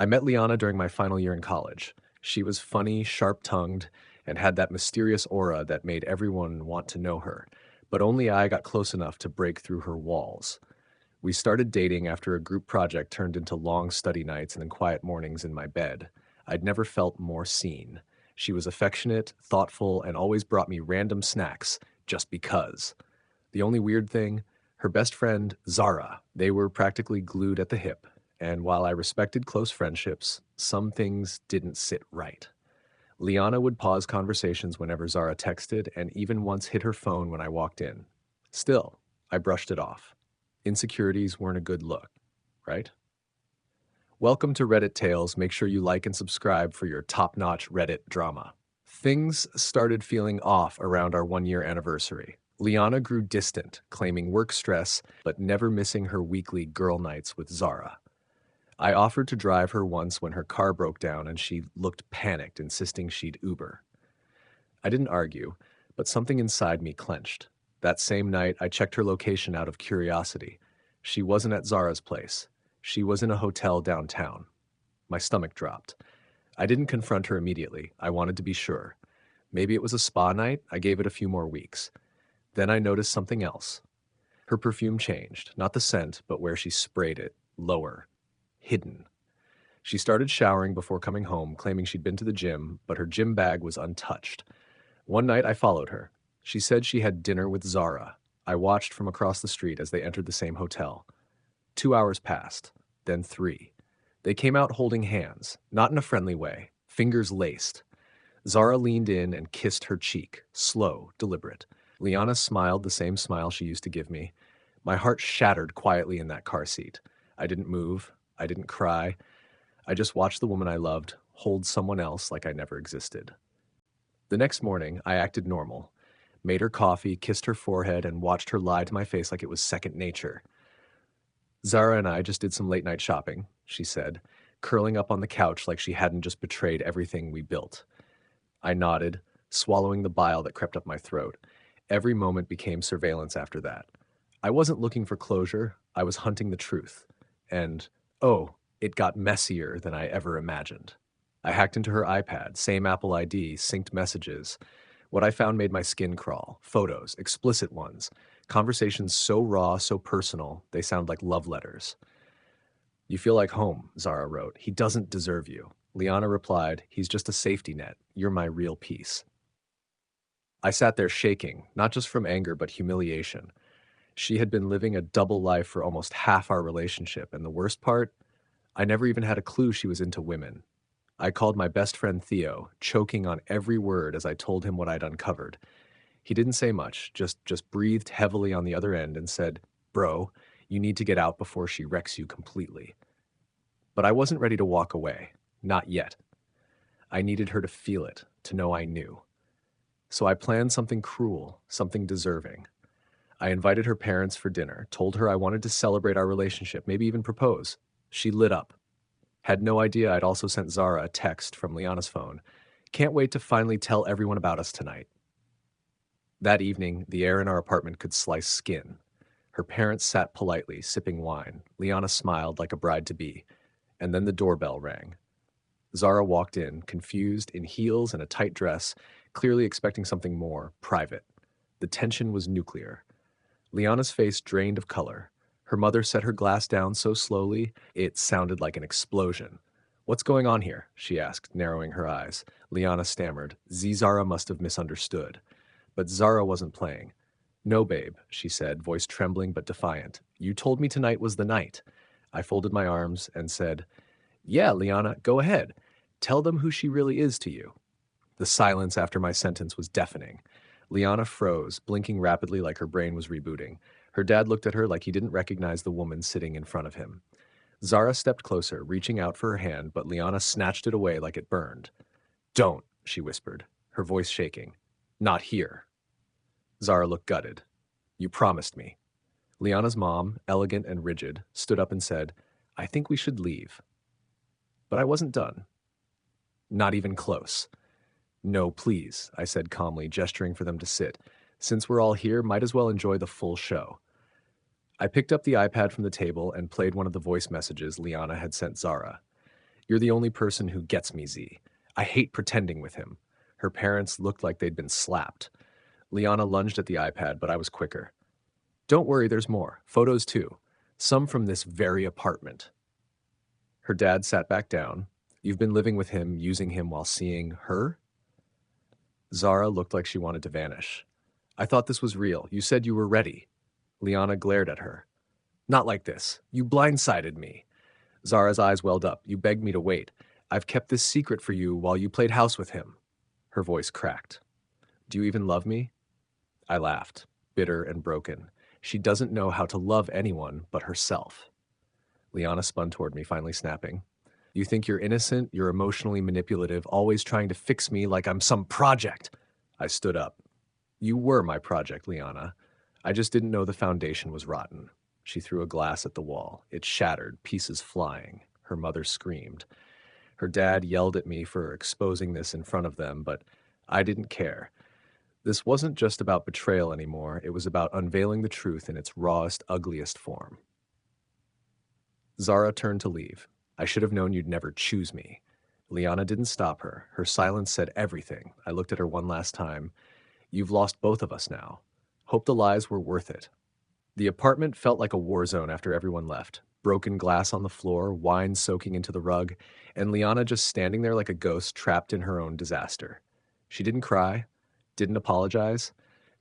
I met Liana during my final year in college. She was funny, sharp-tongued, and had that mysterious aura that made everyone want to know her, but only I got close enough to break through her walls. We started dating after a group project turned into long study nights and then quiet mornings in my bed. I'd never felt more seen. She was affectionate, thoughtful, and always brought me random snacks, just because. The only weird thing, her best friend, Zara, they were practically glued at the hip, and while I respected close friendships, some things didn't sit right. Liana would pause conversations whenever Zara texted, and even once hid her phone when I walked in. Still, I brushed it off. Insecurities weren't a good look, right? Welcome to Reddit Tales. Make sure you like and subscribe for your top-notch Reddit drama. Things started feeling off around our one-year anniversary. Liana grew distant, claiming work stress, but never missing her weekly girl nights with Zara. I offered to drive her once when her car broke down and she looked panicked, insisting she'd Uber. I didn't argue, but something inside me clenched. That same night, I checked her location out of curiosity. She wasn't at Zara's place. She was in a hotel downtown. My stomach dropped. I didn't confront her immediately. I wanted to be sure. Maybe it was a spa night. I gave it a few more weeks. Then I noticed something else. Her perfume changed, not the scent, but where she sprayed it, lower, hidden. She started showering before coming home, claiming she'd been to the gym, but her gym bag was untouched. One night I followed her. She said she had dinner with Zara. I watched from across the street as they entered the same hotel. 2 hours passed, then 3. They came out holding hands, not in a friendly way, fingers laced. Zara leaned in and kissed her cheek, slow, deliberate. Liana smiled the same smile she used to give me. My heart shattered quietly in that car seat. I didn't move. I didn't cry. I just watched the woman I loved hold someone else like I never existed. The next morning, I acted normal. Made her coffee, kissed her forehead, and watched her lie to my face like it was second nature. Zara and I just did some late-night shopping, she said, curling up on the couch like she hadn't just betrayed everything we built. I nodded, swallowing the bile that crept up my throat. Every moment became surveillance after that. I wasn't looking for closure. I was hunting the truth. And, oh, it got messier than I ever imagined. I hacked into her iPad, same Apple ID, synced messages. What I found made my skin crawl. Photos, explicit ones. Conversations so raw, so personal, they sound like love letters. "You feel like home," Zara wrote. "He doesn't deserve you." Liana replied, "He's just a safety net. You're my real peace." I sat there shaking, not just from anger, but humiliation. She had been living a double life for almost half our relationship, and the worst part? I never even had a clue she was into women. I called my best friend Theo, choking on every word as I told him what I'd uncovered. He didn't say much, just breathed heavily on the other end and said, "Bro, you need to get out before she wrecks you completely." But I wasn't ready to walk away. Not yet. I needed her to feel it, to know I knew. So I planned something cruel, something deserving. I invited her parents for dinner, told her I wanted to celebrate our relationship, maybe even propose. She lit up. Had no idea I'd also sent Zara a text from Liana's phone. "Can't wait to finally tell everyone about us tonight." That evening, the air in our apartment could slice skin. Her parents sat politely, sipping wine. Liana smiled like a bride-to-be. And then the doorbell rang. Zara walked in, confused, in heels and a tight dress, clearly expecting something more, private. The tension was nuclear. Liana's face drained of color. Her mother set her glass down so slowly, it sounded like an explosion. "What's going on here?" she asked, narrowing her eyes. Liana stammered. Zara must have misunderstood. But Zara wasn't playing. "No, babe," she said, voice trembling but defiant. "You told me tonight was the night." I folded my arms and said, "Yeah, Liana, go ahead. Tell them who she really is to you." The silence after my sentence was deafening. Liana froze, blinking rapidly like her brain was rebooting. Her dad looked at her like he didn't recognize the woman sitting in front of him. Zara stepped closer, reaching out for her hand, but Liana snatched it away like it burned. "Don't," she whispered, her voice shaking. "Not here." Zara looked gutted. "You promised me." Liana's mom, elegant and rigid, stood up and said, "I think we should leave." But I wasn't done. Not even close. "No, please," I said calmly, gesturing for them to sit. "Since we're all here, might as well enjoy the full show." I picked up the iPad from the table and played one of the voice messages Liana had sent Zara. You're the only person who gets me, Z. I hate pretending with him. Her parents looked like they'd been slapped. Liana lunged at the iPad, but I was quicker. Don't worry, there's more. Photos too. Some from this very apartment. Her dad sat back down. You've been living with him, using him while seeing her? Zara looked like she wanted to vanish. I thought this was real. You said you were ready. Liana glared at her. Not like this. You blindsided me. Zara's eyes welled up. You begged me to wait. I've kept this secret for you while you played house with him. Her voice cracked. Do you even love me? I laughed, bitter and broken. She doesn't know how to love anyone but herself. Liana spun toward me, finally snapping. You think you're innocent, you're emotionally manipulative, always trying to fix me like I'm some project. I stood up. You were my project, Liana. I just didn't know the foundation was rotten. She threw a glass at the wall. It shattered, pieces flying. Her mother screamed. Her dad yelled at me for exposing this in front of them, but I didn't care. This wasn't just about betrayal anymore. It was about unveiling the truth in its rawest, ugliest form. Zara turned to leave. I should have known you'd never choose me. Liana didn't stop her. Her silence said everything. I looked at her one last time. You've lost both of us now. Hope the lies were worth it. The apartment felt like a war zone after everyone left. Broken glass on the floor, wine soaking into the rug, and Liana just standing there like a ghost trapped in her own disaster. She didn't cry, didn't apologize,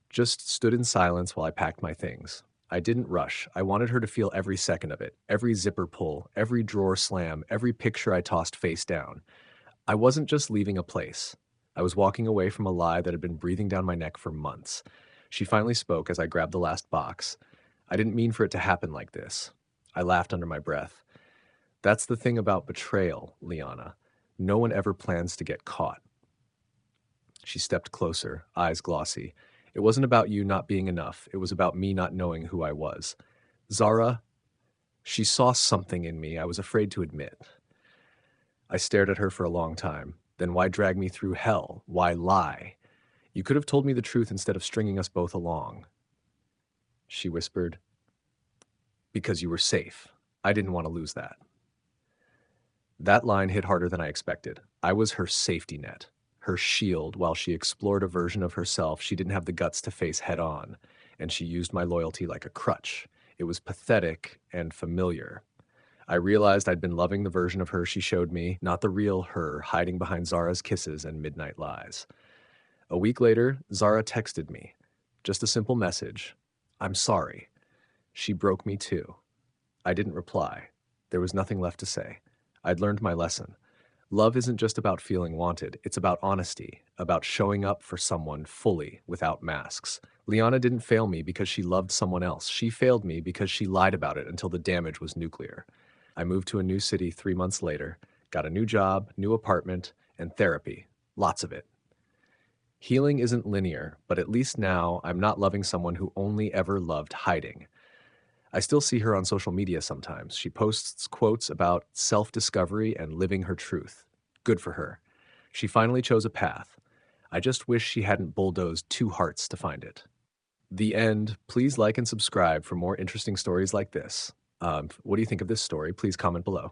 just stood in silence while I packed my things. I didn't rush. I wanted her to feel every second of it, every zipper pull, every drawer slam, every picture I tossed face down. I wasn't just leaving a place. I was walking away from a lie that had been breathing down my neck for months. She finally spoke as I grabbed the last box. I didn't mean for it to happen like this. I laughed under my breath. That's the thing about betrayal, Liana. No one ever plans to get caught. She stepped closer, eyes glossy. It wasn't about you not being enough. It was about me not knowing who I was. Zara, she saw something in me I was afraid to admit. I stared at her for a long time. Then why drag me through hell? Why lie? You could have told me the truth instead of stringing us both along. She whispered, because you were safe. I didn't want to lose that. That line hit harder than I expected. I was her safety net, her shield while she explored a version of herself she didn't have the guts to face head on, and she used my loyalty like a crutch. It was pathetic and familiar. I realized I'd been loving the version of her she showed me, not the real her hiding behind Zara's kisses and midnight lies. A week later, Zara texted me. Just a simple message. I'm sorry. She broke me too. I didn't reply. There was nothing left to say. I'd learned my lesson. Love isn't just about feeling wanted. It's about honesty, about showing up for someone fully, without masks. Liana didn't fail me because she loved someone else. She failed me because she lied about it until the damage was nuclear. I moved to a new city 3 months later, got a new job, new apartment, and therapy. Lots of it. Healing isn't linear, but at least now I'm not loving someone who only ever loved hiding. I still see her on social media sometimes. She posts quotes about self-discovery and living her truth. Good for her. She finally chose a path. I just wish she hadn't bulldozed 2 hearts to find it. The end. Please like and subscribe for more interesting stories like this. What do you think of this story? Please comment below.